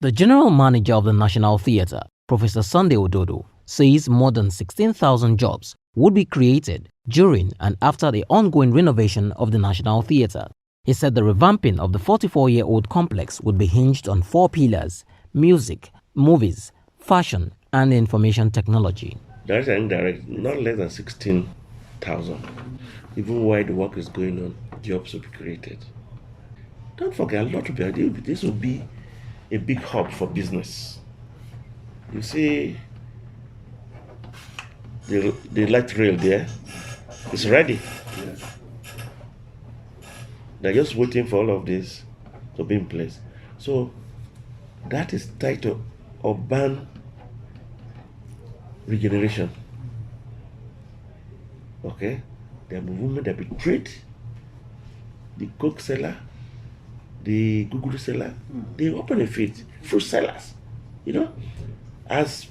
The general manager of the National Theatre, Professor Sunday Ododo, says more than 16,000 jobs would be created during and after the ongoing renovation of the National Theatre. He said the revamping of the 44-year-old complex would be hinged on 4 pillars: music, movies, fashion, and information technology. Direct and indirect, not less than 16,000. Even while the work is going on, jobs will be created. Don't forget, a lot will be. This will be a big hub for business. You see, the light rail there is ready. They're just waiting for all of this to be in place. So that is tied to urban regeneration. Okay? There will be women that will trade, the coke seller, the Google seller, they open a field, fruit sellers. You know, as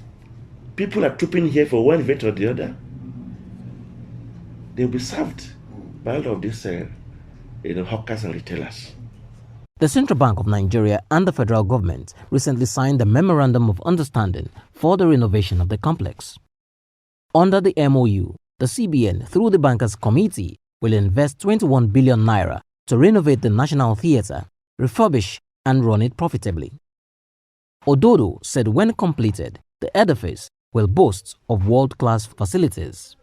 people are trooping here for one event or the other, they'll be served by all of these hawkers and retailers. The Central Bank of Nigeria and the federal government recently signed a Memorandum of Understanding for the renovation of the complex. Under the MOU, the CBN, through the Bankers Committee, will invest 21 billion naira to renovate the National Theatre, refurbish and run it profitably. Ododo said when completed, the edifice will boast of world-class facilities.